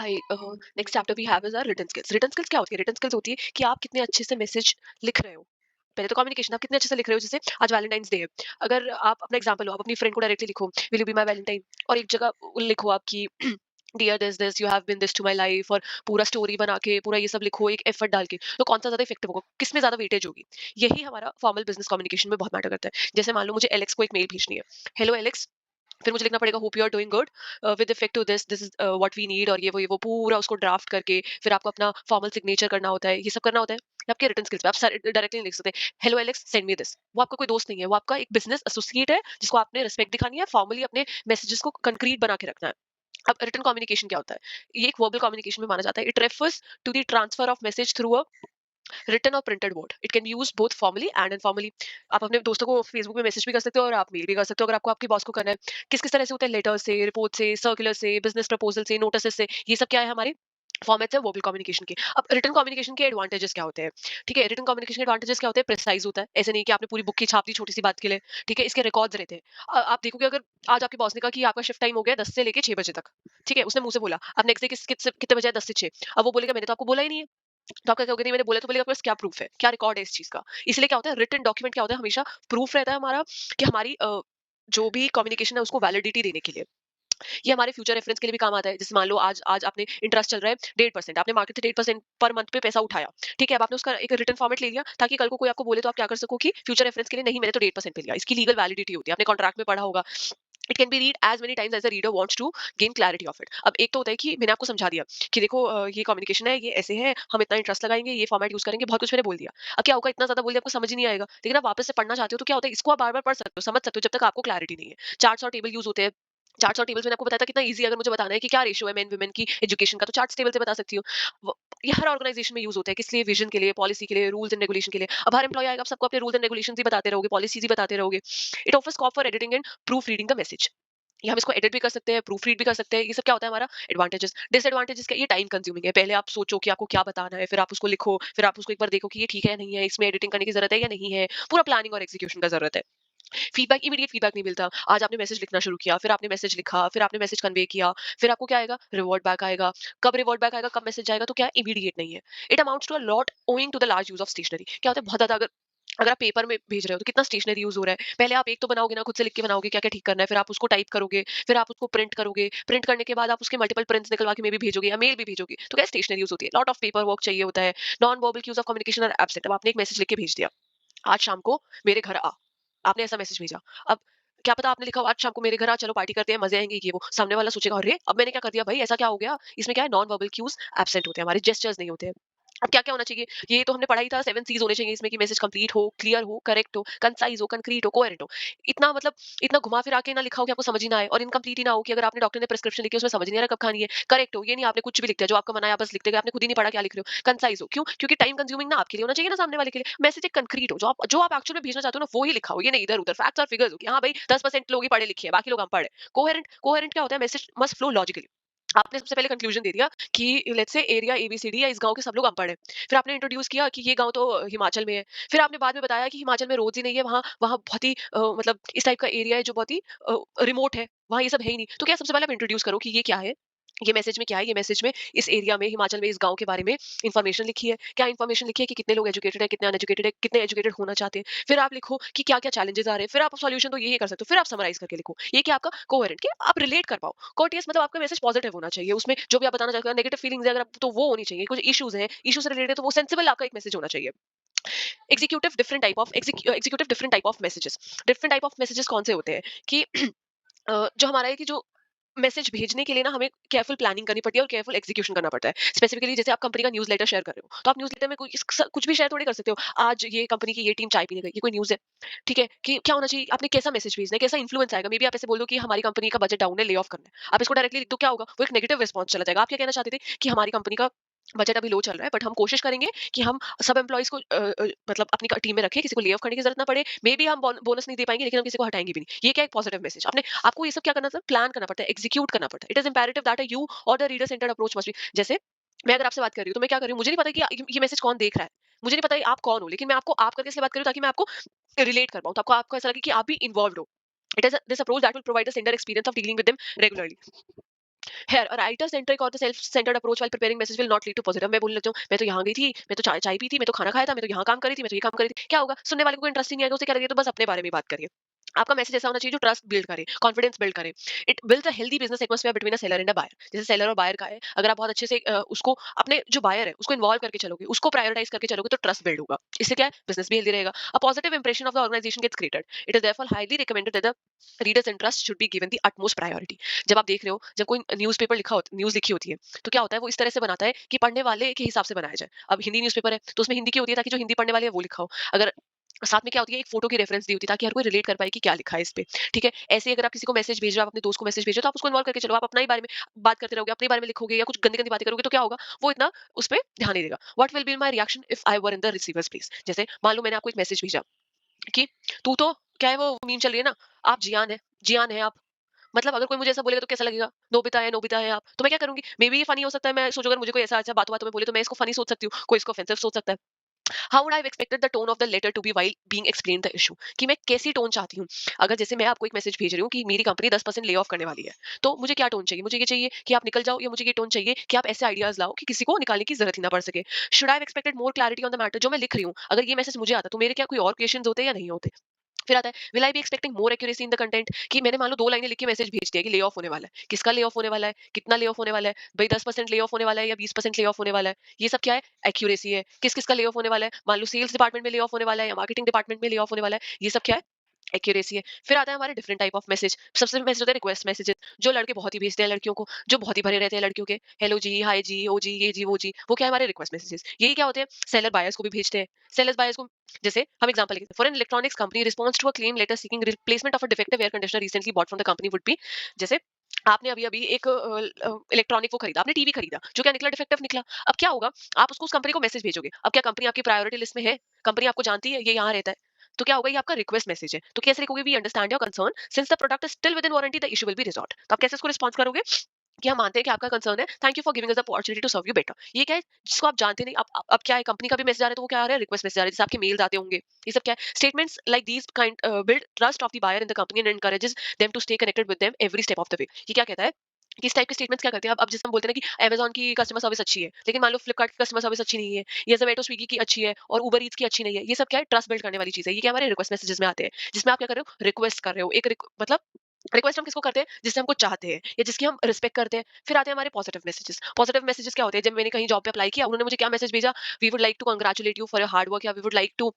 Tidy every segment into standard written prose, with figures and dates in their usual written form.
Hi next chapter we have is are written skills. Written skills क्या होती है? Written skills होती है कि आप कितने अच्छे से मैसेज लिख रहे हो। पहले तो कम्युनिकेशन, आप कितने अच्छे से लिख रहे हो। जैसे आज वैलेंटाइंस डे है, अगर आप अपना एग्जांपल लो, आप अपनी फ्रेंड को डायरेक्टली लिखो will you be my valentine, और एक जगह लिखो आपकी dear this you have been this to my life, और पूरा स्टोरी बना के पूरा ये सब लिखो एक एफर्ट डाल के, तो कौन सा ज्यादा इफेक्टिव होगा, किसमें ज्यादा वेटेज होगी? यही हमारा फॉर्मल बिजनेस कम्युनिकेशन में बहुत मैटर करता है। जैसे मान लो मुझे एलेक्स को एक मेल भेजनी है, हेलो एलेक्स, फिर मुझे लिखना पड़ेगा hope you are doing good with effect to this is what we need, और ये वो पूरा उसको ड्राफ्ट करके फिर आपको अपना फॉर्मल सिग्नेचर करना होता है, ये सब करना होता है। ये आपके रिटन स्किल्स पे आप डायरेक्टली लिख सकते हैं, hello Alex send me this. वो आपका कोई दोस्त नहीं है, वो आपका एक बिजनेस एसोसिएट है जिसको आपने रिस्पेक्ट दिखानी है, फॉर्मली अपने मैसेजेस को कंक्रीट बना के रखना है। अब रिटन कम्युनिकेशन क्या होता है? ये एक वर्बल कम्युनिकेशन में माना जाता है। It refers to the transfer of message through a written और printed word. It can be used both formally and informally. आप अपने दोस्तों को फेसबुक में मैसेज भी कर सकते हो और आप मेल भी कर सकते हो, अगर आपको आपके बॉस को करना है। किस किस तरह से होता है? लेटर से, रिपोर्ट से, सर्कुलर से, बिजनेस प्रपोजल से, नोटिस से। ये सब क्या है? हमारे फॉर्मेट्स है वर्बल कम्युनिकेशन के। अब रिटन कम्युनिकेशन के एडवांटेजेस क्या होते हैं? ठीक है, रिटन कम्युनिकेशन के एडवांटेजेस क्या होते हैं? प्रिसाइज होता है, ऐसे नहीं कि आपने पूरी बुक की छाप दी छोटी सी बात के लिए। ठीक है, इसके रिकॉर्ड्स रहते हैं। आप देखोगे, अगर आज आपके बॉस ने कहा कि आपका शिफ्ट टाइम हो गया 10 से लेके 6 बजे तक, ठीक है, उसने मुंह से बोला, अब नेक्स्ट डे कितने बजे है? 10 से 6। अब वो बोलेगा मैंने तो आपको बोला ही नहीं है। तो आप क्या कहोगे? नहीं मैंने बोला, तो बोलेगा आपके पास क्या प्रूफ है, क्या रिकॉर्ड है इस चीज का? इसलिए क्या होता है, रिटन डॉक्यूमेंट क्या होता है, हमेशा प्रूफ रहता है हमारा, कि हमारी जो भी कम्युनिकेशन है उसको वैलिडिटी देने के लिए। ये हमारे फ्यूचर रेफरेंस के लिए भी काम आता है। जैसे मान लो आज आज आपने इंटरेस्ट चल रहा है 1.5%, आपने मार्केट से 1.5% पर मंथ पे पैसा उठाया। ठीक है, अब आपने उसका एक रिटन फॉर्मेट ले लिया, ताकि कल को कोई आपको बोले तो आप क्या कर सको कि फ्यूचर रेफरेंस के लिए, नहीं मैंने तो 1.5% पे लिया। इसकी लीगल वैलिडिटी होती है, आपने कॉन्ट्रैक्ट में पढ़ा होगा। It can be read as many times as a reader wants to gain clarity of it. अब एक तो होता है कि मैंने आपको समझा दिया कि देखो ये कम्युनिकेशन है, ये ऐसे है, हम इतना इंटरेस्ट लगाएंगे, ये फॉर्मेट यूज करेंगे, बहुत कुछ मैंने बोल दिया। अब क्या होगा, इतना ज्यादा बोल दिया, आपको समझ ही नहीं आएगा। लेकिन आप वापस से पढ़ना चाहते हो तो क्या होता है, इसको आप बार बार पढ़ सकते हो, समझ सकते हो, जब तक आपको क्लैरिटी नहीं है। चार्ट्स और टेबल यूज होते हैं। चार्ट्स और टेबल्स मैंने आपको बताया था कितना इजी, अगर मुझे बताना है कि क्या रेशियो है मेन वुमेन की एजुकेशन का, तो चार्ट्स टेबल से बता सकती हूँ। ये हर ऑर्गेनाइजेशन में यूज होता है, किस लिए? विजन के लिए, पॉलिसी के लिए, रूल्स एंड रेगुलेशन के लिए। अब हर एम्प्लॉय आएगा, आप सबको अपने रूल्स एंड रेगुलेशन ही बताते रहोगे, पॉलिसीज ही बताते रहोगे। It offers scope for editing and proof reading the message. ये हम इसको एडिट भी कर सकते हैं, प्रूफ रीड भी कर सकते हैं। ये सब क्या होता है हमारा एडवांटेजेस। डिसएडवांटेजेस क्या? ये टाइम कंज्यूमिंग है। पहले आप सोचो कि आपको क्या बताना है, फिर आप उसको लिखो, फिर आप उसको एक बार देखो कि ये ठीक है नहीं है, इसमें एडिटिंग करने की जरूरत है या नहीं है। पूरा प्लानिंग और एग्जीक्यूशन का जरूरत है। फीडबैक, इमीडिएट फीडबैक नहीं मिलता। आज आपने मैसेज लिखना शुरू किया, फिर आपने मैसेज लिखा, फिर आपने मैसेज कन्वे किया, फिर आपको क्या आएगा? रिवर्ट बैक आएगा। कब रिवर्ट बैक आएगा, कब मैसेज आएगा? तो क्या इमीडिएट नहीं है। It amounts to a lot owing to the large use of stationery. क्या होता है, बहुत ज्यादा, अगर अगर आप पेपर में भेज रहे हो तो कितना स्टेशनरी यूज हो रहा है। पहले आप एक तो बनाओगे ना, खुद से लिख के बनाओगे क्या क्या ठीक करना है, फिर आप उसको टाइप करोगे, फिर आप उसको प्रिंट करोगे, प्रिंट करने के बाद आप उसके मल्टीपल प्रिंट्स निकलवा के मे भी भेजोगे या मेल भी भेजोगे, तो क्या स्टेशनरी यूज होती है, लॉट ऑफ पेपर वर्क चाहिए होता है। Non verbal use of communication are absent. अब आपने एक मैसेज लिख के भेज दिया, आज शाम को मेरे घर आ, आपने ऐसा मैसेज भेजा। अब क्या पता आपने लिखा हो, आज शाम को मेरे घर आ, चलो पार्टी करते हैं, मजे आएंगे, ये वो। सामने वाला सोचेगा अरे अब मैंने क्या कर दिया भाई, ऐसा क्या हो गया? इसमें क्या है, नॉन वर्बल क्यूज एब्सेंट होते हैं, हमारे जेस्चर्स नहीं होते हैं। अब क्या क्या होना चाहिए? ये तो हमने पढ़ा ही था, 7 सीज होने चाहिए इसमें, कि मैसेज कंप्लीट हो, क्लियर हो, करेक्ट हो, कंसाइज हो, कंक्रीट हो, कोहेरेंट हो। इतना मतलब इतना घुमा फिरा के ना लिखा हो कि आपको समझ ही ना आए, और इनकम्प्लीट ही ना हो कि अगर आपने डॉक्टर ने प्रिस्क्रिप्शन लिखी है उसमें समझ नहीं आ रहा कब खानी है। करेक्ट हो, ये नहीं आपने कुछ भी लिख दिया, जो आपका मना है आप बस लिखते गए, आपने खुद ही नहीं पढ़ा क्या लिख रहे हो। कंसाइज हो, क्यों? क्योंकि टाइम कंज्यूमिंग ना आपके लिए होना चाहिए ना सामने वाले के लिए। मैसेज एक कंक्रीट हो, जो आप एक्चुअली भेजना चाहते हो ना, वो ही लिखा हो। ये नहीं इधर उधर फैक्ट्स और फिगर्स हो कि हाँ भाई 10% लोग ही पढ़े लिखे हैं, बाकी लोग अनपढ़ है। कोहेरेंट, कोहेरेंट क्या होता है, मैसेज मस्ट फ्लो लॉजिकली। आपने सबसे पहले कंक्लूजन दे दिया कि लेट्स से एरिया एबीसीडी या इस गांव के सब लोग अनपढ़ हैं। फिर आपने इंट्रोड्यूस किया कि ये गांव तो हिमाचल में है। फिर आपने बाद में बताया कि हिमाचल में रोड्स ही नहीं है, वहाँ वहाँ बहुत ही मतलब इस टाइप का एरिया है जो बहुत ही रिमोट है, वहाँ ये सब है ही नहीं। तो क्या, सबसे पहले आप इंट्रोड्यूस करो कि ये क्या है, ये मैसेज में क्या है। ये मैसेज में इस एरिया में, हिमाचल में, इस गांव के बारे में इंफॉर्मेशन लिखी है। क्या इंफॉर्मेशन लिखी है कि कितने लोग एजुकेटेड है, कितने अनएजुकेटेड है, कितने एजुकेटेड होना चाहते हैं। फिर आप लिखो कि क्या क्या चैलेंजेस आ रहे हैं। फिर आप सॉल्यूशन तो ये कर सकते हो, फिर आप समराइज करके लिखो। ये क्या आपका कोहेरेंट, कि आप रिलेट कर पाओ। कोर्टियस मतलब आपका मैसेज पॉजिटिव होना चाहिए, उसमें जो भी आप बताना चाहते हो, नेगेटिव फीलिंग्स है अगर तो वो होनी चाहिए। कुछ इश्यूज हैं, इशू से रिलेटेड, तो वो सेंसिबल आपका एक मैसेज होना चाहिए। Executive different type of messages. Different type of messages कौन से होते हैं कि जो हमारा है कि जो मैसेज भेजने के लिए ना हमें केयरफुल प्लानिंग करनी पड़ती है और केयरफुल एग्जीक्यूशन करना पड़ता है। स्पेसिफिकली जैसे आप कंपनी का न्यूज़लेटर शेयर कर रहे हो, तो आप न्यूज़लेटर में कुछ भी शेयर थोड़ी कर सकते हो। आज ये कंपनी की ये टीम चाय पीने गई, ये कोई न्यूज़ है? ठीक है, कि क्या होना चाहिए, आपने कैसा मैसेज भेजना है, कैसा इन्फ्लुएंस आएगा। मे बी आप ऐसे बोल दो कि हमारी कंपनी का बजट डाउन है, ले ऑफ करना है। आप इसको डायरेक्टली लिख दो, क्या होगा, वो एक नेगेटिव रिस्पॉन्स चला जाएगा। आप क्या कहना चाहते थे कि हमारी कंपनी का बजट अभी लो चल रहा है, बट हम कोशिश करेंगे कि हम सब एम्प्लॉइज को मतलब अपनी टीम में रखें, किसी को ले ऑफ करने की जरूरत ना पड़े। मे बी हम बोनस नहीं दे पाएंगे, लेकिन हम किसी को हटाएंगे भी नहीं। ये क्या एक पॉजिटिव मैसेज। आपने आपको ये सब क्या करना था, प्लान करना पड़ता है, एग्जीक्यूट करना पड़ता है। It is imperative that you और the reader centred approach must be. जैसे मैं अगर आपसे बात कर रही हूँ तो मैं क्या कर रही हूँ, मुझे नहीं पता कि ये मैसेज कौन देख रहा है, मुझे नहीं पता कि आप कौन हो, लेकिन मैं आपको आप करके इसलिए बात कर रही हूँ ताकि मैं आपको रिलेट कर पाऊँ, तो आपको आपको ऐसा लगे कि आप भी इन्वॉल्व हो। It is this approach that will provide the sender experience of dealing with them regularly. Here, a writer-centric or the self-centered approach while preparing message will not lead to positive. मैं बोलने लगती हूँ, मैं तो यहाँ गई थी, मैं तो चाय चाय पी थी, मैं तो खाना खाया था, मैं तो यहाँ काम करी थी, मैं तो ये काम करी थी। क्या होगा? सुनने वाले को इंटरेस्टिंग नहीं आएगा, उसे क्या लगेगा, तो बस अपने बारे में बात करिए। आपका मैसेज ऐसा होना चाहिए जो ट्रस्ट बिल्ड करे, कॉन्फिडेंस बिल्ड करे। It builds a healthy business atmosphere between a seller and a buyer. जैसे सेलर और बायर का है, अगर आप बहुत अच्छे से उसको अपने जो बायर है उसको इन्वॉल्व करके चलोगे, उसको प्रायोरिटाइज करके चलोगे, तो ट्रस्ट बिल्ड होगा। इससे क्या है, बिजनेस भी हेल्दी रहेगा। A positive impression of the organisation gets created. It is therefore highly recommended that the reader's interest should be given the utmost priority. जब आप देख रहे हो, जब कोई न्यूज़पेपर लिखा होता न्यूज़ लिखी होती है, तो क्या होता है, वो इस तरह से बनाता है कि पढ़ने वाले के हिसाब से बनाया जाए। अब हिंदी न्यूज़पेपर है, तो उसमें हिंदी की होती है ताकि जो हिंदी पढ़ने वाले हैं वो लिखा हो। अगर साथ में क्या होती है, एक फोटो की रेफरेंस दी होती है ताकि हर कोई रिलेट कर पाए कि क्या लिखा है इस पे। ठीक है, ऐसे ही अगर आप किसी को मैसेज भेज रहे हो, आप अपने दोस्त को मैसेज भेज रहे हो, तो आप उसको इन्वॉल्व करके चलो। आप अपना ही बारे में बात करते रहोगे, अपने बारे में लिखोगे या कुछ गंदी गंदी बातें करोगे, तो क्या होगा, वो इतना उस पर ध्यान नहीं देगा। What will be my reaction if I were in the receiver's place. जैसे मान लो मैंने आपको एक मैसेज भेजा कि तू तो क्या है, वो मीम चल रही है ना, आप जियान है, जियान है आप। मतलब अगर कोई मुझे ऐसा बोलेगा तो कैसा लगेगा, नोबिता है आप, तो मैं क्या करूंगी, मे बी ये फनी हो सकता है, मैं सोचू अगर मुझे कोई ऐसा अच्छा बातों में बोले तो मैं इसको फनी सोच सकती हूँ, कोई इसको ऑफेंसिव सोच सकता है। How would I expected the tone of the letter to be while being explain the issue, कि मैं कैसी टोन चाहती हूँ। अगर जैसे मैं आपको एक मैसेज भेज रही हूँ कि मेरी कंपनी 10% ले ऑफ करने वाली है, तो मुझे क्या टोन चाहिए, मुझे ये चाहिए कि आप निकल जाओ, या मुझे ये टोन चाहिए कि आप ऐसे आइडियाज लाओ कि किसी को निकालने की जरूरत ही ना पड़ सके। Should I expected more clarity on the matter. जो मैं लिख रही हूँ, अगर ये मैसेज मुझे आता तो मेरे क्या कोई और क्वेश्चन होते या नहीं होते। फिर आता है, will I be expecting more accuracy in the content, कि मैंने मान लो 2 लाइनें लिख के मैसेज भेज दिया कि ले ऑफ होने वाला है। किसका ले ऑफ होने वाला है? कितना ले ऑफ होने वाला है? भई 10% ले ऑफ होने वाला है या 20% ले ऑफ होने वाला है? ये सब क्या है? एक्यूरेसी है। किस-किस का ले ऑफ होने वाला है? मान लो सेल्स डिपार्टमेंट में ले ऑफ होने वाला है या मार्केटिंग डिपार्टमेंट में ले ऑफ होने वाला है। ये सब क्या है? एक्यूरेसी है। फिर आता है हमारे डिफरेंट टाइप ऑफ मैसेज। सबसे मैसेज होते हैं रिक्वेस्ट मैसेजेस, जो लड़के बहुत ही भेजते हैं लड़कियों को, जो बहुत ही भरे रहते हैं लड़कियों के। हेलो जी, हाय जी, ओ जी, ये जी, वो जी। वो क्या है, हमारे रिक्वेस्ट मैसेजेस। यही क्या होते हैं, सेलर बायर्स को भी भेजते हैं। सेलर्स बायर्स को, जैसे हम एग्जांपल लेते हैं, for an electronics company response to a claim letter seeking replacement of a defective air conditioner recently bought from the company would be, जैसे आपने अभी-अभी एक इलेक्ट्रॉनिक वो खरीदा, आपने टीवी खरीदा, जो क्या निकला, डिफेक्टिव निकला। अब क्या होगा, आप उसको उस कंपनी को मैसेज भेजोगे। अब क्या कंपनी आपकी प्रायोरिटी लिस्ट में है? कंपनी आपको जानती है, ये यहाँ रहता है। तो क्या होगा, ये आपका रिक्वेस्ट मैसेज है। तो कैसे लिखोगे, we understand your concern since the product is still within warranty the issue will be resolved. तो आप कैसे इसको रिस्पॉन्स करोगे कि हम मानते हैं कि आपका कंसर्न है, thank you for giving us the opportunity to serve you better. ये क्या है, जिसको आप जानते नहीं। अब क्या है, कंपनी का भी मैसेज आ रहा है, तो वो क्या आ रहा है, रिक्वेस्ट मैसेज आ रहा है, जैसे आपके मेल्स आते होंगे। ये सब क्या है, statements like these kind build trust of the buyer in the company and encourages them to stay connected with them every step of the way. ये क्या कहता है, कि इस टाइप के स्टेटमेंट्स क्या करते हैं, अब जैसे हम बोलते हैं ना कि अमेज़न की कस्टमर सर्विस अच्छी है, लेकिन मान लो फ्लिपकार्ट की कस्टमर सर्विस अच्छी नहीं है, या ज़ोमैटो, स्विगी की अच्छी है और उबर ईट्स की अच्छी नहीं है। ये सब क्या है, ट्रस्ट बिल्ड करने वाली चीज़ है। ये क्या हमारे रिक्वेस्ट मैसेजेस में आते हैं, जिसमें आप क्या कर रहे हो, रिक्वेस्ट कर रहे हो। मतलब रिक्वेस्ट हम किसको करते हैं, जिससे हमको चाहते हैं या जिसकी हम रिस्पेक्ट करते हैं। फिर आते हैं हमारे पॉजिटिव मैसेजेस। पॉजिटिव मैसेजेस क्या होते हैं, जब मैंने कहीं जॉब पे अप्लाई किया, उन्होंने मुझे क्या मैसेज भेजा, we would like to congratulate you for your hard work, या we would like to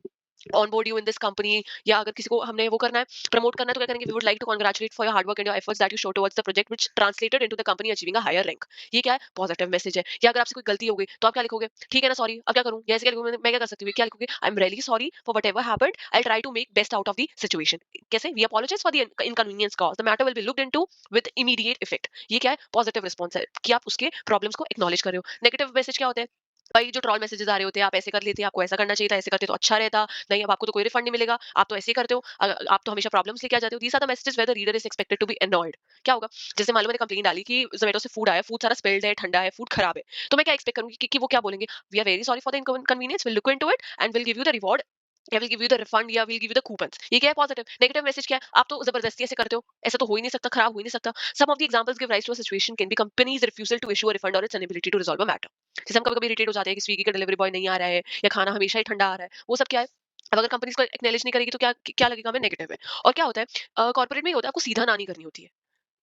on board you in this company. या अगर किसी को हमने वो करना है, प्रमोट करना है, तो क्या करेंगे, we would like to congratulate for your hard work and your efforts that you show towards the project which translated into the company achieving a higher rank. ये क्या है, पॉजिटिव मैसेज है। या अगर आपसे कोई गलती हो गई, तो आप क्या लिखोगे, ठीक है ना, सॉरी, अब क्या करूं, या ऐसे क्या लिखूंगी, मैं क्या कर सकती हूँ, क्या लिखोगे, I am really sorry for whatever happened, I try to make best out of the situation. कैसे, we apologise for the inconvenience cause, the matter will be looked into with immediate effect. ये क्या है, positive response है, कि आप उसके problems को acknowledge कर रहे हो। नेगेटिव मैसेज क्या होते हैं, भाई जो ट्रोल मैसेजेस आ रहे होते हैं, आप ऐसे कर लेते, आपको ऐसा करना चाहिए था, ऐसे करते तो अच्छा रहता, नहीं अब आपको तो कोई रिफंड नहीं मिलेगा, आप तो ऐसे ही करते हो, आप तो हमेशा प्रॉब्लम्स लेके आ जाते हो। These are the messages where the reader is expected to be annoyed. क्या होगा, जैसे मान लो मैंने कंप्लेंट डाली कि जोमेटो से फूड आया, फूड सारा स्पिल्ड है, ठंडा है, फूड खराब है, तो मैं क्या एक्सपेक्ट करूंगी कि वो क्या बोलेंगे, we are very sorry for the inconvenience, will look into it and will give you the reward, या will give you the refund, या will give you the coupons. ये क्या है, पॉजिटिव। नेगेटिव मैसेज क्या है, आप तो जबरदस्ती ऐसे करते हो, ऐसा तो हो ही नहीं सकता, खराब हो ही नहीं सकता। Some of the examples give rise to a situation can be company's refusal to issue a refund और its inability to resolve a matter. जैसे हम कभी-कभी इरिटेट हो जाते हैं कि स्विगी का डिलीवरी बॉय नहीं आ रहा है, या खाना हमेशा ही ठंडा आ रहा है, वो सब क्या है। अब अगर कंपनी इसको एक्नॉलेज नहीं करेगी, तो क्या क्या लगेगा हमें, नेगेटिव है। और क्या होता है, कॉर्पोरेट में ये होता है, आपको सीधा ना नहीं करनी होती है।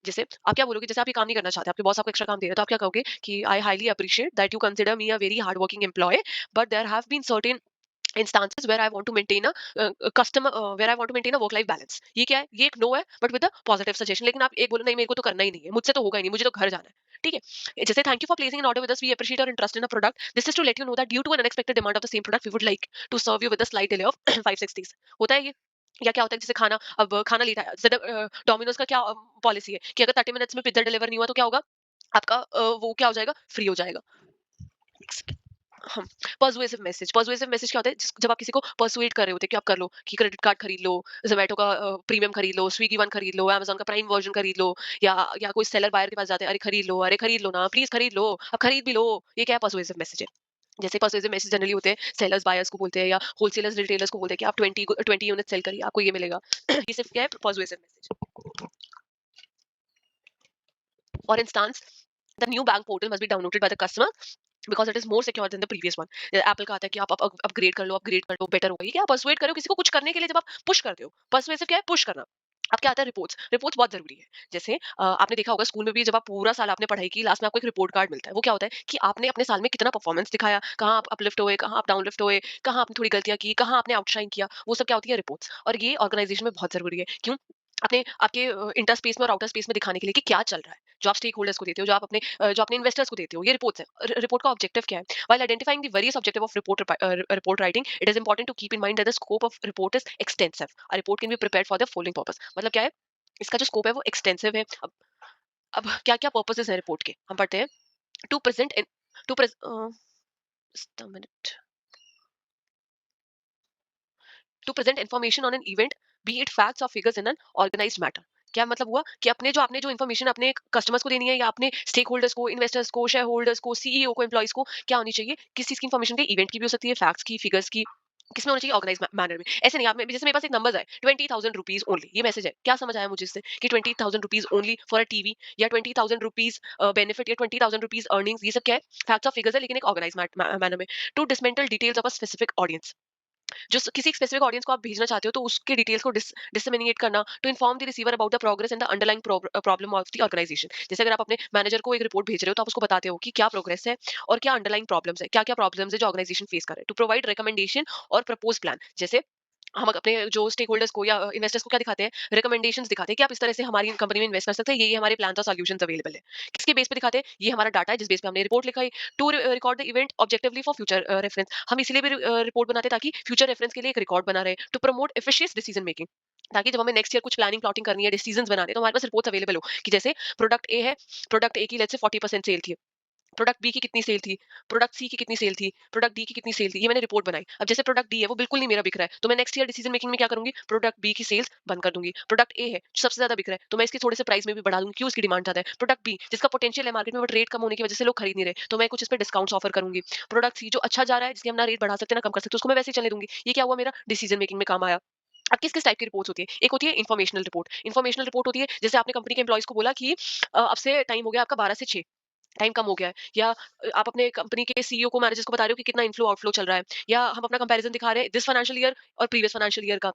जैसे आप क्या बोलोगे, जैसे आप ये काम नहीं करना चाहते, आपके बॉस आपको एक्स्ट्रा काम दे रहे हैं, तो आप क्या कहोगे कि I highly appreciate that you consider me a very hard working employee, but there have been certain instances where I want to maintain a customer where I want to maintain a work life balance। ये क्या है, ये एक no है, but with a positive suggestion. लेकिन आप एक बोलो, नहीं मेरे को तो करना ही नहीं है, मुझसे तो होगा ही नहीं, मुझे तो घर जाना है। ठीक है, जैसे thank you for placing an order with us, we appreciate your interest in a product, this is to let you know that due to an unexpected demand of the same product we would like to serve you with a slight delay of 5-6 days। होता है ये। या क्या होता है, जैसे खाना, अब खाना लेट आया, जैसे डोमिनोज का क्या पॉलिसी है कि अगर 30 मिनट्स में पिज्जा डिलीवर नहीं हुआ, तो क्या होगा, आपका वो क्या हो जाएगा, फ्री हो जाएगा। हम पर्सुएसिव मैसेज क्या होता है, जब आप किसी को पर्सुएट कर रहे होते हैं कि आप कर लो, कि क्रेडिट कार्ड खरीद लो, जोमेटो का प्रीमियम खरीद लो, स्विगी वन खरीद लो, अमेज़न का प्राइम वर्जन खरीद लो, या कोई सेलर बायर के पास जाते हैं, अरे खरीद लो ना, प्लीज खरीद लो, अब खरीद भी लो। ये क्या है, पर्सुएसिव मैसेज है। जैसे पर्सुएसिव मैसेज जनरली होते हैं, सेलर्स बायर्स को बोलते हैं, या होलसेलर्स रिटेलर्स को बोलते हैं कि आप 20 यूनिट सेल करिए, आपको ये मिलेगा। ये सिर्फ क्या है, persuasive message. For instance, the new bank portal must be downloaded by the customer because it is more secure than the previous one. Apple का आता है कि आप अपग्रेड कर लो बेटर होगा, ये क्या पर्सुएट करो किसी को कुछ करने के लिए। जब आप पुश करते हो, पर्सुएसिव क्या है, पुश करना। अब क्या आता है, रिपोर्ट्स। रिपोर्ट्स बहुत जरूरी है। जैसे आपने देखा होगा स्कूल में भी, जब आप पूरा साल आपने पढ़ाई की, लास्ट में आपको एक रिपोर्ट कार्ड मिलता है। वो क्या होता है कि आपने अपने साल में कितना परफॉर्मेंस दिखाया, कहाँ आप अपलिफ्ट हुए, कहाँ आप डाउनलिफ्ट हुए, कहाँ आपने थोड़ी गलतियां की, कहाँ आपने आउटशाइन किया। वो सब क्या होती है, रिपोर्ट्स। और ये ऑर्गेनाइजेशन में बहुत जरूरी है। क्यों? अपने आपके इंटर स्पेस में और आउटर स्पेस में दिखाने के लिए कि क्या चल रहा है, जो आप स्टेक होल्डर्स को देते हो, जो अपने इन्वेस्टर्स को देते हो। ये रिपोर्ट्स है। रिपोर्ट का ऑब्जेक्टिव क्या है? While identifying the various objective of report writing, it is important to keep in mind that the scope of report is extensive. A report can be prepared for the following purpose. मतलब क्या है, इसका जो scope है वो extensive है। अब क्या क्या पर्पसेस है रिपोर्ट के, हम पढ़ते हैं। To present two minute to present information on an event, be it facts और figures in an organised matter. क्या मतलब हुआ कि आपने जो इन्फॉर्मेशन अपने कस्टमर्स को देनी है, या अपने स्टेक होल्डर्स को, इन्वेस्टर्स को, शेयर होल्डर्स को, सीईओ को, एम्प्लॉइज को, क्या होनी चाहिए, किस चीज की इन्फॉर्मेशन की, इवेंट की भी हो सकती है, फैक्ट्स की, फिगर्स की। किसमें होना चाहिए, ऑर्गेनाइज मैनर में। ऐसे नहीं, आप जैसे मेरे पास एक नंबर है 20,000 रुपीज ओनली, ये मैसेज है, क्या समझ आया मुझे इससे कि 20,000 rupees only for a TV, या 20,000 रुपीज बेनिफिट, या 20,000 रुपीज अर्निंग्स। ये सब क्या है, फैक्ट्स और फिगर्स है, लेकिन एक ऑर्गेनाइज मैनर में। To dismantle details of a specific audience, जो किसी स्पेसिफिक ऑडियंस को आप भेजना चाहते हो, तो उसके डिटेल्स को डिसमिनेट करना। To inform the receiver about the progress and the underlying problem of the organisation. जैसे अगर आप अपने मैनेजर को एक रिपोर्ट भेज रहे हो, तो आप उसको बताते हो कि क्या प्रोग्रेस है और क्या अंडरलाइंग प्रॉब्लम्स है, क्या क्या प्रॉब्लम्स है जो ऑर्गेनाइजेशन फेस कर रहे हैं। टू प्रोवाइड रिकमेंडेशन और प्रपोज प्लान। जैसे हम अपने जो स्टेक होल्डर्स को या इन्वेस्टर्स को क्या दिखाते हैं, रिकमेंडेशंस दिखाते हैं कि आप इस तरह से हमारी कंपनी में इन्वेस्ट कर सकते हैं, ये हमारे प्लान और सॉल्यूशंस अवेलेबल है। किसके बेस पे दिखाते हैं, ये हमारा डाटा है जिस बेस पे हमने रिपोर्ट लिखा है। To record the event objectively for future reference. हम इसलिए भी रिपोर्ट बनाते हैं ताकि फ्यूचर रेफरेंस के लिए एक रिकॉर्ड बना रहे। To promote efficient decision making, ताकि जब हमें नेक्स्ट ईयर कुछ प्लानिंग प्लॉटिंग करनी है, डिसीजंस बनाने हैं, तो हमारे पास रिपोर्ट्स अवेलेबल हो कि जैसे प्रोडक्ट ए है, प्रोडक्ट ए की लेट्स से 40% सेल थी, प्रोडक्ट बी की कितनी सेल थी, प्रोडक्ट सी की कितनी सेल थी, प्रोडक्ट डी की कितनी सेल थी, ये मैंने रिपोर्ट बनाई। अब जैसे प्रोडक्ट डी है वो बिल्कुल नहीं मेरा बिक रहा है, तो मैं नेक्स्ट ईयर डिसीजन मेकिंग में क्या करूंगी, प्रोडक्ट बी की सेल्स बंद कर दूंगी। प्रोडक्ट ए है जो सबसे ज्यादा बिक रहा है, तो मैं इसके थोड़े से प्राइस में भी बढ़ा दूंगी, क्यों, उसकी डिमांड ज्यादा है। प्रोडक्ट बी जिसका पोटेंशियल है मार्केट में, बट रेट कम होने की वजह से लोग खरीद नहीं रहे, तो मैं कुछ इस पर डिस्काउंट्स ऑफर करूंगी। प्रोडक्ट सी जो अच्छा जा रहा है, जिसके हम ना रेट बढ़ा सकते हैं ना कम कर सकते, उसको मैं वैसे ही चले दूंगी। ये क्या हुआ, मेरा डिसीजन मेकिंग में काम आया। अब किस किस टाइप की रिपोर्ट्स होती है, एक होती है इन्फॉर्मेशनल रिपोर्ट। इन्फॉर्मेशनल रिपोर्ट होती है जैसे आपने कंपनी के एम्प्लॉइज को बोला कि अब से टाइम हो गया आपका 12 से 6, टाइम कम हो गया है, या आप अपने कंपनी के सीईओ को, मैनेजर्स को बता रहे हो कि कितना इनफ्लो आउटफ्लो चल रहा है, या हम अपना कंपैरिजन दिखा रहे हैं दिस फाइनेंशियल ईयर और प्रीवियस फाइनेंशियल ईयर का।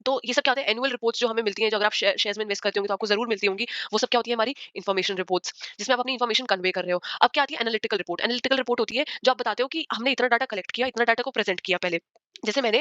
तो ये सब क्या होता है, एनुअल रिपोर्ट्स जो हमें मिलती हैं, जो अगर आप शेयर्स में इन्वेस्ट करते होंगे तो आपको जरूर मिलती होंगी। वो सब क्या होती है, हमारी इन्फॉर्मेशन रिपोर्ट्स, जिसमें आप अपनी इन्फॉर्मेशन कन्वे कर रहे हो। अब क्या आती है, एनालिटिकल रिपोर्ट। एनालिटिकल रिपोर्ट होती है जो आप बताते हो कि हमने इतना डाटा कलेक्ट किया, इतना डाटा को प्रेजेंट किया पहले। जैसे मैंने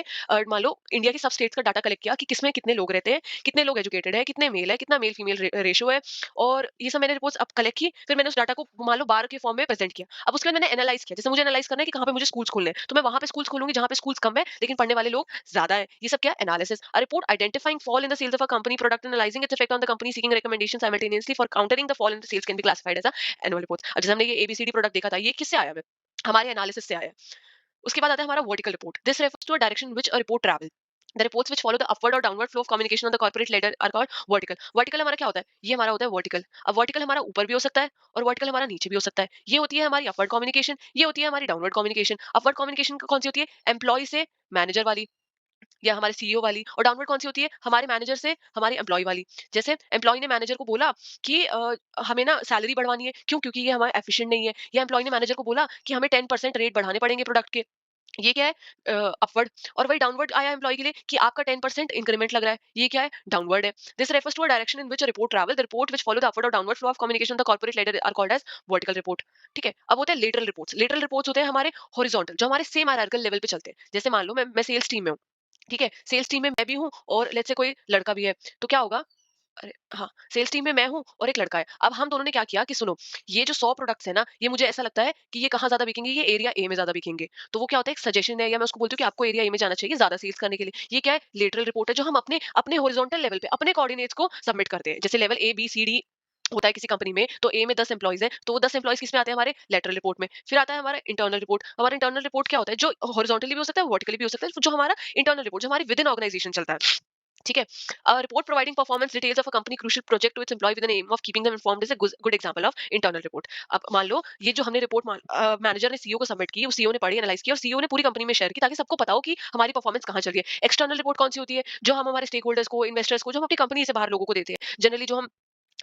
मान लो इंडिया के सब स्टेट्स का डाटा कलेक्ट किया कि किसमें कितने लोग रहते हैं, कितने लोग एजुकेटेड है, कितने मेल है, कितना मेल फीमेल रेशियो है, और ये सब मैंने रिपोर्ट्स अब कलेक्ट की। फिर मैंने उस डाटा को मान लो बार के फॉर्म में प्रेजेंट किया। अब उसके बाद मैंने एनालाइज किया, जैसे मुझे एनालाइज करना है कि कहाँ पे मुझे स्कूल्स खोलने हैं, तो मैं वहां पे स्कूल्स खोलूंगी जहाँ पे स्कूल्स कम है लेकिन पढ़ने वाले लोग ज्यादा है। ये सब क्या है, analysis. A report identifying fall in the sales of a company product, analysing its effect on the company, seeking recommendation simultaneously for countering the fall in the sales can be classified as a annual report. अब जैसे हमने ये ABCD product देखा था, ये किससे आया है, हमारे एनालिसिस से आया है। उसके बाद आता है हमारा vertical report. This refers to a direction which a report travel. The reports which follow the upward और downward flow of communication on the corporate ladder are called vertical. Vertical हमारा क्या होता है, ये हमारा होता है वर्टिकल। अब वर्टिकल हमारा ऊपर भी हो सकता है और वर्टिकल हमारा नीचे भी हो सकता है। ये होती है हमारी अपवर्ड कम्युनिकेशन, ये होती है हमारी डाउनवर्ड कम्युनिकेशन। अपवर्ड कम्युनिकेशन कौन सी होती है, एम्प्लॉय से मैनेजर वाली या हमारे सीईओ वाली, और डाउनवर्ड कौन सी होती है, हमारे मैनेजर से हमारे एम्प्लॉय वाली। जैसे एम्प्लॉय ने मैनेजर को बोला कि हमें ना सैलरी बढ़वानी है, क्यों, क्योंकि ये हमारा एफिशिएंट नहीं है। या एम्प्लॉय ने मैनेजर को बोला कि हमें 10% रेट बढ़ाने पड़ेंगे प्रोडक्ट के। ये क्या है, अपवर्ड। और वही डाउनवर्ड आया एम्प्लॉय के लिए कि आपका 10% इंक्रीमेंट लग रहा है, ये क्या है, डाउनवर्ड है। This refers to a direction in which a report travel. The report which follow the upward और downward flow of communication the corporate ladder are called as vertical report. ठीक है, अब होते हैं लेटरल रिपोर्ट्स। लेटरल रिपोर्ट्स होते हैं हमारे horizontal, जो हमारे सेम हायरार्किकल लेवल पे चलते हैं। जैसे मान लो मैं सेल्स टीम में हूँ, ठीक है, सेल्स टीम में मैं भी हूँ और लेट्स से कोई लड़का भी है, तो क्या होगा, अरे हाँ, सेल्स टीम में मैं हूँ और एक लड़का है। अब हम दोनों ने क्या किया कि सुनो, ये जो 100 प्रोडक्ट्स है ना, ये मुझे ऐसा लगता है कि ये कहाँ ज्यादा बिकेंगे, ये एरिया ए में ज्यादा बिकेंगे। तो वो क्या होता है, एक सजेशन है, या मैं उसको बोलती हूँ कि आपको एरिया ए में जाना चाहिए ज्यादा सेल्स करने के लिए। ये क्या है, लेटरल रिपोर्ट है, जो हम अपने अपने हॉरिजॉन्टल लेवल पे अपने कोऑर्डिनेट्स को सबमिट करते हैं। जैसे level A B C D होता है किसी कंपनी में, तो ए में 10 एम्प्लॉइज है, तो वो 10 एम्प्लॉइज किस में आते हैं, हमारे लेटरल रिपोर्ट में। फिर आता है हमारा इंटरनल रिपोर्ट। हमारा इंटरनल रिपोर्ट क्या होता है, जो हॉरिजॉन्टली भी हो सकता है, वर्टिकली भी हो सकता है, जो हमारा इंटरनल रिपोर्ट जो हमारे विद इन ऑर्गेनाइजेशन चलता है। ठीक है, report providing performance details of a company crucial project to its employee with the aim of keeping them informed is a good example of internal report. अब मान लो ये जो हमने रिपोर्ट मैनेजर ने सीईओ को सबमिट की, उस सीईओ ने पढ़ी, एनालाइज की और सीईओ ने पूरी कंपनी में शेयर की, ताकि सबको पता हो कि हमारी परफॉर्मेंस कहाँ चल रही है। एक्सटर्नल रिपोर्ट कौन सी होती है, जो हम हमारे स्टेक होल्डर्स को, इन्वेस्टर्स को, जो हम अपनी कंपनी से बाहर लोगों को देते हैं, जनरली जो हम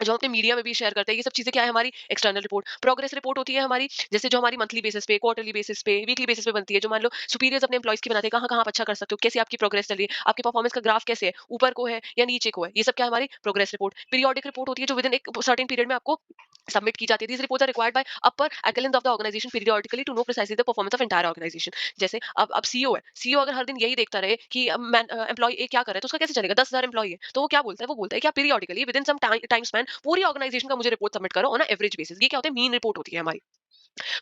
जो अपने मीडिया में भी शेयर करते हैं, ये सब चीजें क्या है हमारी एक्सटर्नल रिपोर्ट। प्रोग्रेस रिपोर्ट होती है हमारी, जैसे जो हमारी मंथली बेसिस पे, क्वार्टरली बेसिस पे, वीकली बेसिस पे बनती है, जो मान लो सुपीरियर्स अपने एम्प्लॉइज की बनाते हैं, कहाँ कहाँ आप अच्छा कर सकते हो, कैसे आपकी प्रोग्रेस चल रही है, आपकी परफॉर्मेंस का ग्राफ कैसे है, ऊपर को है या नीचे को है, ये सब क्या है हमारी प्रोग्रेस रिपोर्ट। पीरियोडिक रिपोर्ट होती है जो विद इन एक सर्टेन पीरियड में आपको सबमिट की जाती है। These reports are required by upper echelons of the organization periodically to know precisely the performance of entire organization। जैसे अब सीईओ है, सीईओ अगर हर दिन यही देखता रहे कि एम्प्लॉय ए क्या कर रहा है तो उसका कैसे चलेगा। 10,000 एम्प्लॉय है तो वो क्या बोलता है, वो बोलता है कि आप periodically within some time span पूरी ऑर्गेनाइजेशन का मुझे रिपोर्ट सबमिट करो ऑन एवरेज बेसिस। ये क्या होता है, मीन रिपोर्ट होती है हमारी।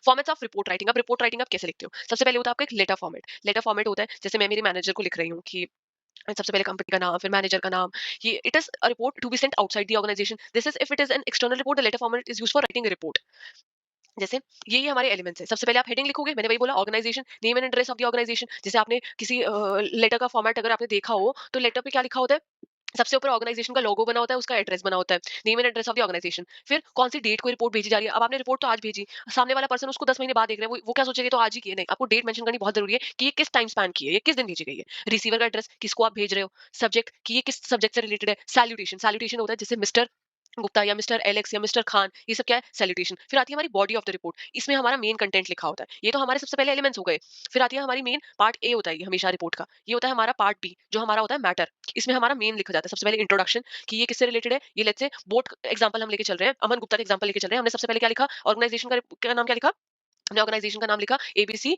Formats of report writing. अब रिपोर्ट राइटिंग आप कैसे लिखते हो, सबसे पहले होता है आपका एक लेटर फॉर्मेट। लेटर फॉर्मेट होता है जैसे मैं मेरे मैनेजर को लिख रही हूँ कि सबसे पहले कंपनी का नाम, फिर मैनेजर का नाम। ये it is a report to be sent outside the organisation. This is if it is an external report, the letter format is used for writing report. जैसे ये हमारे एलिमेंट्स है। सबसे पहले आप हेडिंग लिखोगे, मैंने वही बोला organisation, name and address of the organisation. जैसे आपने किसी लेटर का फॉर्मेट अगर आपने देखा हो तो लेटर पे क्या लिखा होता है, सबसे ऊपर ऑर्गेनाइजेशन का लोगो बना होता है, उसका एड्रेस बना होता है, name and address of the organisation. फिर कौन सी डेट को रिपोर्ट भेजी जा रही है। अब आपने रिपोर्ट तो आज भेजी, सामने वाला पर्सन उसको 10 महीने बाद देख रहा है, वो क्या सोचेगा, ये तो आज ही की है। नहीं, आपको डेट मेंशन करनी बहुत जरूरी है कि ये किस टाइम स्पैन की है, ये किस दिन भेजी गई है। रिसीवर का एड्रेस, किसको आप भेज रहे हो। सब्जेक्ट कि ये किस सब्जेक्ट से रिलेटेड है। सैल्यूटेशन, सैल्यूटेशन होता है जैसे मिस्टर गुप्ता या मिस्टर एलेक्स या मिस्टर खान, ये सब क्या है, सैल्यूटेशन। फिर आती है हमारी बॉडी ऑफ द रिपोर्ट, इसमें हमारा मेन कंटेंट लिखा होता है। ये तो हमारे सबसे पहले एलिमेंट्स हो गए। फिर आती है हमारी मेन पार्ट ए होता है ये हमेशा रिपोर्ट का। ये होता है हमारा पार्ट बी जो हमारा होता है मैटर। इसमें हमारा मेन लिखा जाता है सबसे पहले इंट्रोडक्शन कि ये किससे रिलेटेड है। ये लेट्स से बोट एग्जांपल हम लेके चल रहे हैं, अमन गुप्ता का एग्जांपल लेके चल रहे हैं। हमने सबसे पहले क्या लिखा, ऑर्गेनाइजेशन का नाम क्या लिखा, हमने ऑर्गेनाइजेशन का नाम लिखा ABC,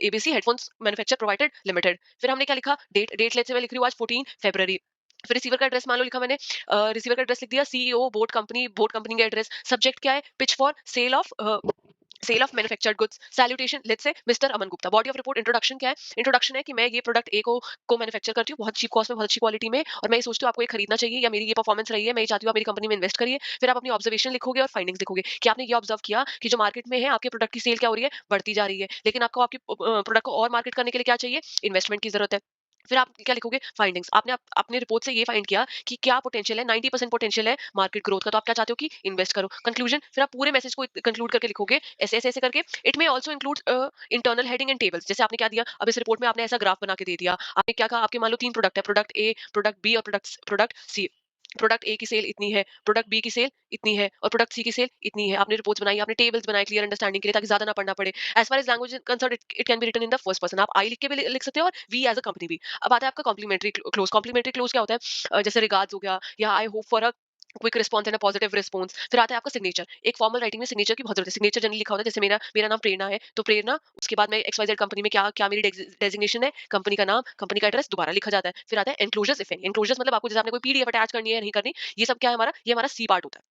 ABC headphones manufacture provided limited. फिर हमने क्या लिखा, डेट, डेट लेट्स से मैं लिख रही हूँ आज 14 फरवरी। फिर रिसीवर का एड्रेस मान लो लिखा मैंने, रिसीवर का एड्रेस लिख दिया सीईओ बोट कंपनी का एड्रेस। सब्जेक्ट क्या है, pitch for sale of manufactured goods. Salutation let's say mister Aman Gupta. Body of report introduction क्या है, इंट्रोडक्शन है कि मैं ये प्रोडक्ट ए को मैन्युफैक्चर करती हूँ बहुत चीप कॉस्ट में, बहुत अच्छी क्वालिटी में, और मैं ये सोचती हूँ आपको ये खरीदना चाहिए या मेरी ये परफॉर्मेंस रही है, मैं ये चाहती हूँ आप मेरी कंपनी में इन्वेस्ट करिए। फिर आप अपनी ऑब्जर्वेशन लिखोगे और फाइंडिंग्स लिखोगे कि आपने ये ऑब्जर्व किया कि जो मार्केट में है आपके प्रोडक्ट की सेल क्या हो रही है, बढ़ती जा रही है, लेकिन आपको आपके प्रोडक्ट को और मार्केट करने के लिए क्या चाहिए, इन्वेस्टमेंट की जरूरत है। फिर आप क्या लिखोगे, फाइंडिंग्स। आपने अपने रिपोर्ट से ये फाइंड किया कि क्या पोटेंशियल है, 90% पोटेंशियल है मार्केट ग्रोथ का, तो आप क्या चाहते हो कि इन्वेस्ट करो। कंक्लूजन, फिर आप पूरे मैसेज को कंक्लूड करके लिखोगे ऐसे ऐसे ऐसे करके। इट में also include internal heading and tables. जैसे आपने क्या दिया, अब इस रिपोर्ट में आपने ऐसा ग्राफ बना के दे दिया। आपने क्या कहा, आपके मान लो 3 प्रोडक्ट है, प्रोडक्ट ए, प्रोडक्ट बी और प्रोडक्ट सी। प्रोडक्ट ए की सेल इतनी है, प्रोडक्ट बी की सेल इतनी है और प्रोडक्ट सी की सेल इतनी है। आपने रिपोर्ट्स बनाई, आपने टेबल्स बनाए क्लियर अंडरस्टैंडिंग के लिए ताकि ज्यादा ना पढ़ना पड़े। As far as language concern, it can be written in the first person. आप आई लिख के भी लिख सकते हो और वी एज अ कंपनी भी। अब आता है आपका कॉम्प्लीमेंट्री क्लोज। कॉम्प्लीमेंट्री क्लोज क्या होता है, जैसे रिगार्ड्स हो गया या I hope for a quick response and positive response. फिर आता है आपका सिग्नेचर। एक फॉर्मल राइटिंग में सिग्नेचर की बहुत जरूरत है। सिग्नेचर जनरली लिखा होता है, जैसे मेरा मेरा नाम प्रेरणा है तो प्रेरणा, उसके बाद मैं XYZ कंपनी में क्या क्या मेरी डेजिग्नेशन है, कंपनी का नाम, कंपनी का एड्रेस दोबारा लिखा जाता है। फिर आता है एनक्लोजर्स इफ एनी। एनक्लोजर्स मतलब आपको जैसे आपने कोई पीडीएफ अटैच करनी है या नहीं करनी, ये सब क्या है हमारा, ये हमारा सी पार्ट होता है।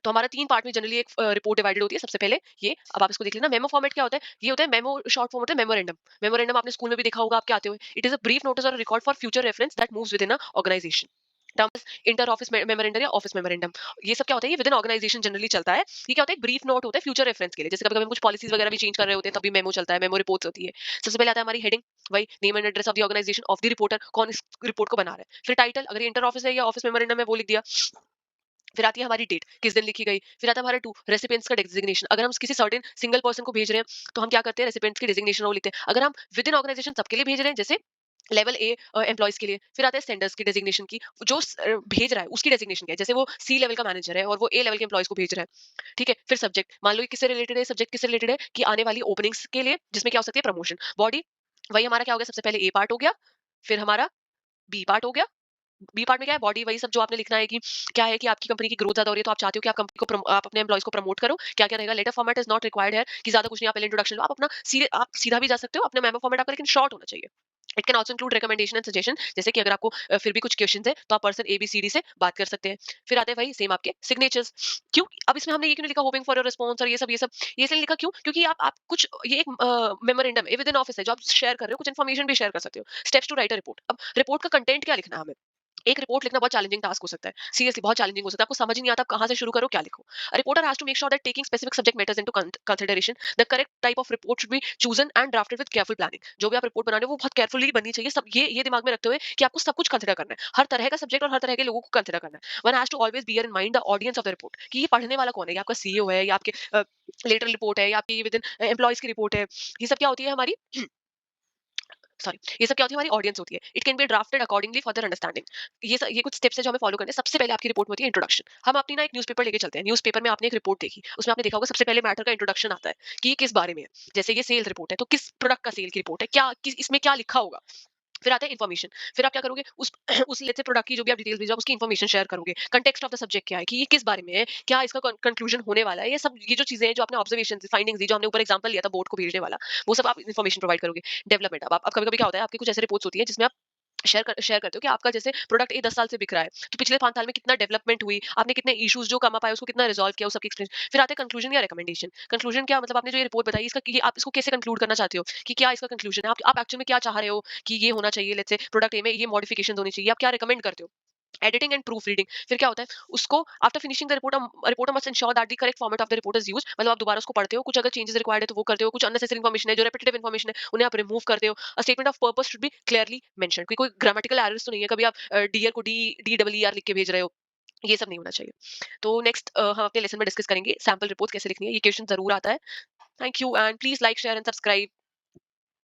तो हमारा 3 पार्ट में जनरली एक रिपोर्ट डिवाइडेड होती है। सबसे पहले ये, अब आप इसको देख लेना। मेमो फॉर्मेट क्या होता है, ये होता है मेमो, शॉर्ट फॉर्म होता है मेमोरेंडम। मेमोरेंडम आपने स्कूल में भी देखा होगा आपके आते हुए। It is a brief notice और record for future reference that moves with in a organization. Terms inter office memorandum या ऑफिस मेमोरेंडम, ये सब क्या होता है, ये विद इन ऑर्गेनाइजेशन जनरली चलता है। ये क्या होता है, एक ब्रीफ नोट होता है फ्यूचर रेफरेंस के लिए। जैसे कभी कभी कुछ पॉलिसीज वगैरह भी चेंज कर रहे होते हैं तभी मेमो चलता है, मेमो रिपोर्ट्स होती है। सबसे पहले आता है हमारी हेडिंग, वही name and address of the organisation of the reporter, कौन इस रिपोर्ट को बना रहा है। फिर टाइटल, अगर इंटर ऑफिस है या ऑफिस मेमोरेंडम है वो लिख दिया। फिर आती है हमारी डेट, किस दिन लिखी गई। फिर आता है हमारा 2 रेसिपिएंट्स का डेजिग्नेशन। अगर हम किसी सर्टेन सिंगल पर्सन को भेज रहे हैं तो हम क्या करते हैं, रेसिपिएंट्स की डेजिग्नेशन वो लिखते हैं। अगर हम विद इन ऑर्गेनाइजेशन सबके लिए भेज रहे हैं, जैसे लेवल ए एम्प्लॉइज के लिए, फिर आता है सेंडर्स की डेजिग्नेशन की, जो भेज रहा है उसकी डेजिग्नेशन क्या है, जैसे वो सी लेवल का मैनेजर है और वो ए लेवल के एम्प्लॉइज को भेज रहा है। ठीक है, फिर सब्जेक्ट, मान लो ये किससे रिलेटेड है, सब्जेक्ट किससे रिलेटेड है कि आने वाली ओपनिंग्स के लिए, जिसमें क्या हो सकती है, प्रमोशन। बॉडी, वही हमारा क्या हो गया, सबसे पहले ए पार्ट हो गया, फिर हमारा बी पार्ट हो गया। बी पार्ट में क्या है, बॉडी, वही सब जो आपने लिखना है कि क्या है कि आपकी कंपनी की ग्रोथ ज्यादा हो रही है तो आप चाहते हो कि आप कंपनी को आप अपने एम्प्लॉइज को प्रमोट करो। क्या क्या रहेगा, letter format is not required है कि ज्यादा कुछ नहीं, आप पहले इंट्रोडक्शन लो, आप अपना सीधे आप सीधा भी जा सकते हो, अपना मेमो फॉर्मेट आपका लेकिन शॉर्ट होना चाहिए। It can also include recommendation and suggestion, जैसे कि अगर आपको फिर भी कुछ क्वेश्चन है तो आप पर्सन ABCD से बात कर सकते हैं। फिर आते हैं वही सेम आपके सिग्नेचर्स। क्यों, अब इसमें हमने ये क्यों नहीं लिखा होपिंग फॉर योर रिस्पॉन्स और ये सब ये इसलिए लिखा क्यों, क्योंकि आप कुछ, ये एक मेमोरेंडम है विद इन ऑफिस है जो आप शेयर कर रहे हो, कुछ इन्फॉर्मेशन भी शेयर कर सकते हो। Steps to write a report. अब रिपोर्ट का कंटेंट क्या लिखना है हमें। एक रिपोर्ट लिखना बहुत चैलेंजिंग टास्क हो सकता है, सीरियसली बहुत चैलेंजिंग हो सकता है। आपको समझ ही नहीं आता आप कहां से शुरू करो, क्या लिखो। A reporter has to make sure that taking specific subject matters into consideration. The correct type of report should be chosen and drafted with careful planning. जो भी आप रिपोर्ट बना रहे हो वो बहुत केयरफुली बननी चाहिए। सब ये दिमाग में रखते हुए कि आपको सब कुछ कंसिडर करना है, हर तरह का सब्जेक्ट और हर तरह के लोगों को कंसिडर करना है। One has to always bear in mind the audience of the report, कि ये पढ़ने वाला कौन है, ये आपका CEO है या आपके लेटर रिपोर्ट है या आपकी विद इन एम्प्लॉइज की रिपोर्ट है। ये सब क्या होती है हमारी सॉरी, ये सब क्या होती है, हमारी ऑडियंस होती है। It can B drafted accordingly for their understanding. ये कुछ स्टेप्स है जो हमें फॉलो करने हैं। सबसे पहले आपकी रिपोर्ट में होती है इंट्रोडक्शन। हम अपनी ना एक न्यूज़पेपर लेके चलते हैं। न्यूज़पेपर में आपने एक रिपोर्ट देखी, उसमें आपने देखा होगा सबसे पहले मैटर का इंट्रोडक्शन आता है कि ये किस बारे में है। जैसे ये सेल रिपोर्ट है, तो किस प्रोडक्ट का सेल की रिपोर्ट है, क्या किस इसमें क्या लिखा होगा। फिर आता है इन्फॉर्मेशन। फिर आप क्या करोगे, उस उस लेट्स से प्रोडक्ट की जो भी आप डिटेल्स भेज रहे हो उसकी इन्फॉर्मेशन शेयर करोगे। कंटेक्स्ट ऑफ द सब्जेक्ट क्या है, कि ये किस बारे में है, क्या इसका कंक्लूजन होने वाला है। ये सब, ये जो चीजें हैं जो आपने ऑब्जर्वेशन फाइंडिंग्स दी, जो हमने ऊपर एग्जांपल लिया था बोर्ड को भेजने वाला, वो सब आप इन्फॉर्मेशन प्रोवाइड करोगे। डेवलपमेंट, अब कभी कभी क्या होता है, आपकी कुछ ऐसे रिपोर्ट्स होती है जिसमें आप शेयर करते हो कि आपका जैसे प्रोडक्ट 10 साल से बिक रहा है, तो पिछले 5 साल में कितना डेवलपमेंट हुई, आपने कितने इश्यूज जो कमा पाए उसको कितना रिजॉल्व किया, उस सबकी एक्सपीरियंस। फिर आते हैं कंक्लूजन या रिकमेंडेशन। कंक्लूजन क्या मतलब, आपने जो ये रिपोर्ट बताई इसका कि आप इसको कैसे कंक्लूड करना चाहते हो, कि क्या इसका कंक्लूजन है, आप एक्चुअली में क्या चाह रहे हो, कि ये होना चाहिए, लेट्स से प्रोडक्ट ए में ये मॉडिफिकेशन होनी चाहिए, आप क्या रिकमेंड करते हो। Editing and proof reading. फिर क्या होता है, उसको after finishing the reporter must ensure that the correct format of the report is used. मतलब आप दोबारा उसको पढ़ते हो, कुछ अगर चेंजेस रिक्वायर्ड है तो वो करते हो, कुछ अननेसेसरी इन्फॉर्मेशन है, जो रेपिटेटिव इन्फॉर्मेशन है उन्हें आप रिमूव करते हो। A statement of purpose should be clearly mentioned, कोई ग्रामेटिकल एरर्स तो नहीं है, कभी आप डियर को डी डबल ई आर लिख के भेज रहे हो, ये सब नहीं होना चाहिए। तो नेक्स्ट हम अपने लेसन में डिस्कस करेंगे सैम्पल रिपोर्ट कैसे लिखनी है, ये क्वेश्चन जरूर आता है। Thank you and please like share and subscribe.